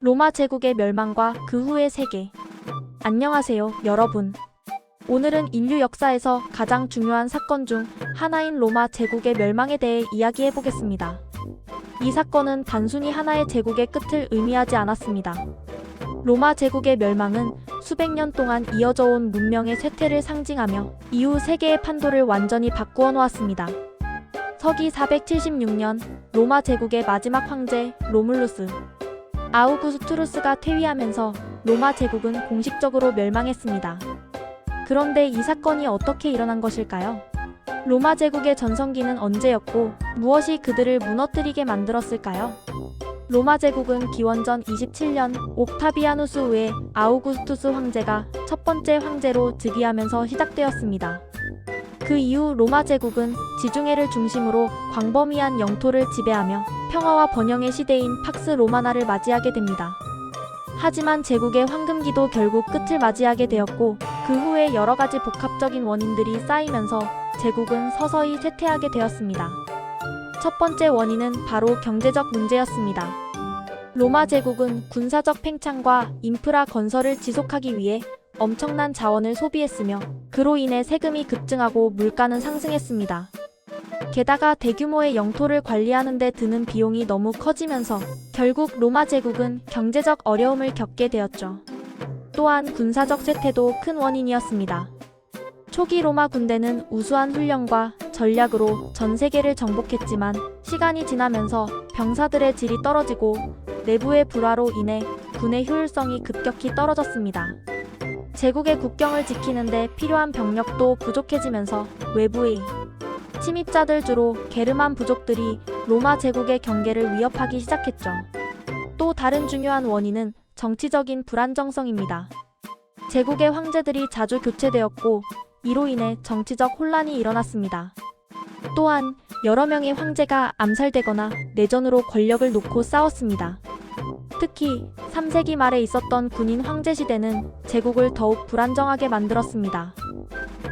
로마 제국의 멸망과 그 후의 세계. 안녕하세요, 여러분. 오늘은 인류 역사에서 가장 중요한 사건 중 하나인 로마 제국의 멸망에 대해 이야기해 보겠습니다. 이 사건은 단순히 하나의 제국의 끝을 의미하지 않았습니다. 로마 제국의 멸망은 수백 년 동안 이어져 온 문명의 쇠퇴를 상징하며 이후 세계의 판도를 완전히 바꾸어 놓았습니다. 서기 476년 로마 제국의 마지막 황제 로물루스 아우구스투루스가 퇴위하면서 로마 제국은 공식적으로 멸망했습니다. 그런데 이 사건이 어떻게 일어난 것일까요? 로마 제국의 전성기는 언제였고 무엇이 그들을 무너뜨리게 만들었을까요? 로마 제국은 기원전 27년 옥타비아누스 후에 아우구스투스 황제가 첫 번째 황제로 즉위하면서 시작되었습니다. 그 이후 로마 제국은 지중해를 중심으로 광범위한 영토를 지배하며 평화와 번영의 시대인 팍스 로마나를 맞이하게 됩니다. 하지만 제국의 황금기도 결국 끝을 맞이하게 되었고 그 후에 여러 가지 복합적인 원인들이 쌓이면서 제국은 서서히 쇠퇴하게 되었습니다. 첫 번째 원인은 바로 경제적 문제였습니다. 로마 제국은 군사적 팽창과 인프라 건설을 지속하기 위해 엄청난 자원을 소비했으며 그로 인해 세금이 급증하고 물가는 상승했습니다. 게다가 대규모의 영토를 관리하는 데 드는 비용이 너무 커지면서 결국 로마 제국은 경제적 어려움을 겪게 되었죠. 또한 군사적 쇠퇴도 큰 원인이었습니다. 초기 로마 군대는 우수한 훈련과 전략으로 전 세계를 정복했지만 시간이 지나면서 병사들의 질이 떨어지고 내부의 불화로 인해 군의 효율성이 급격히 떨어졌습니다. 제국의 국경을 지키는 데 필요한 병력도 부족해지면서 외부의 침입자들 주로 게르만 부족들이 로마 제국의 경계를 위협하기 시작했죠. 또 다른 중요한 원인은 정치적인 불안정성입니다. 제국의 황제들이 자주 교체되었고 이로 인해 정치적 혼란이 일어났습니다. 또한 여러 명의 황제가 암살되거나 내전으로 권력을 놓고 싸웠습니다. 특히 3세기 말에 있었던 군인 황제 시대는 제국을 더욱 불안정하게 만들었습니다.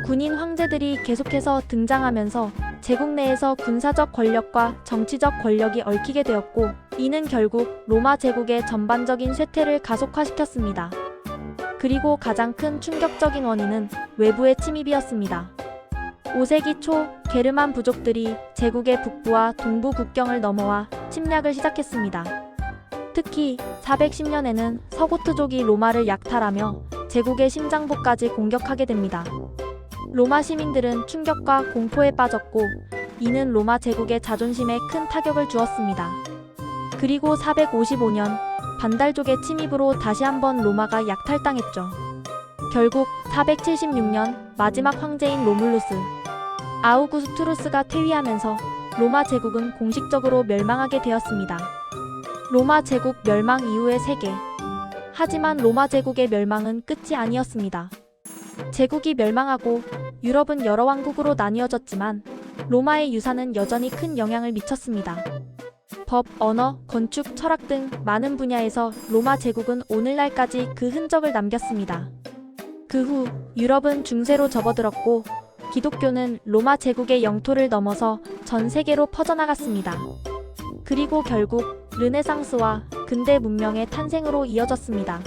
군인 황제들이 계속해서 등장하면서 제국 내에서 군사적 권력과 정치적 권력이 얽히게 되었고 이는 결국 로마 제국의 전반적인 쇠퇴를 가속화시켰습니다. 그리고 가장 큰 충격적인 원인은 외부의 침입이었습니다. 5세기 초 게르만 부족들이 제국의 북부와 동부 국경을 넘어와 침략을 시작했습니다. 특히 410년에는 서고트족이 로마를 약탈하며 제국의 심장부까지 공격하게 됩니다. 로마 시민들은 충격과 공포에 빠졌고 이는 로마 제국의 자존심에 큰 타격을 주었습니다. 그리고 455년 반달족의 침입으로 다시 한번 로마가 약탈당했죠. 결국 476년 마지막 황제인 로물루스 아우구스투루스가 퇴위하면서 로마 제국은 공식적으로 멸망하게 되었습니다. 로마 제국 멸망 이후의 세계. 하지만 로마 제국의 멸망은 끝이 아니었습니다. 제국이 멸망하고 유럽은 여러 왕국으로 나뉘어졌지만 로마의 유산은 여전히 큰 영향을 미쳤습니다. 법, 언어, 건축, 철학 등 많은 분야에서 로마 제국은 오늘날까지 그 흔적을 남겼습니다. 그 후 유럽은 중세로 접어들었고 기독교는 로마 제국의 영토를 넘어서 전 세계로 퍼져나갔습니다. 그리고 결국 르네상스와 근대 문명의 탄생으로 이어졌습니다.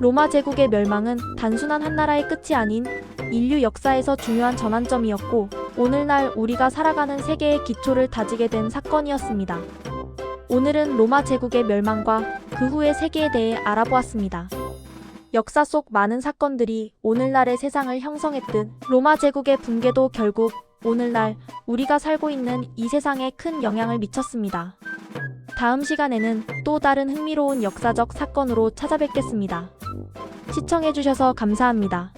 로마 제국의 멸망은 단순한 한 나라의 끝이 아닌 인류 역사에서 중요한 전환점이었고 오늘날 우리가 살아가는 세계의 기초를 다지게 된 사건이었습니다. 오늘은 로마 제국의 멸망과 그 후의 세계에 대해 알아보았습니다. 역사 속 많은 사건들이 오늘날의 세상을 형성했듯 로마 제국의 붕괴도 결국 오늘날 우리가 살고 있는 이 세상에 큰 영향을 미쳤습니다. 다음 시간에는 또 다른 흥미로운 역사적 사건으로 찾아뵙겠습니다. 시청해주셔서 감사합니다.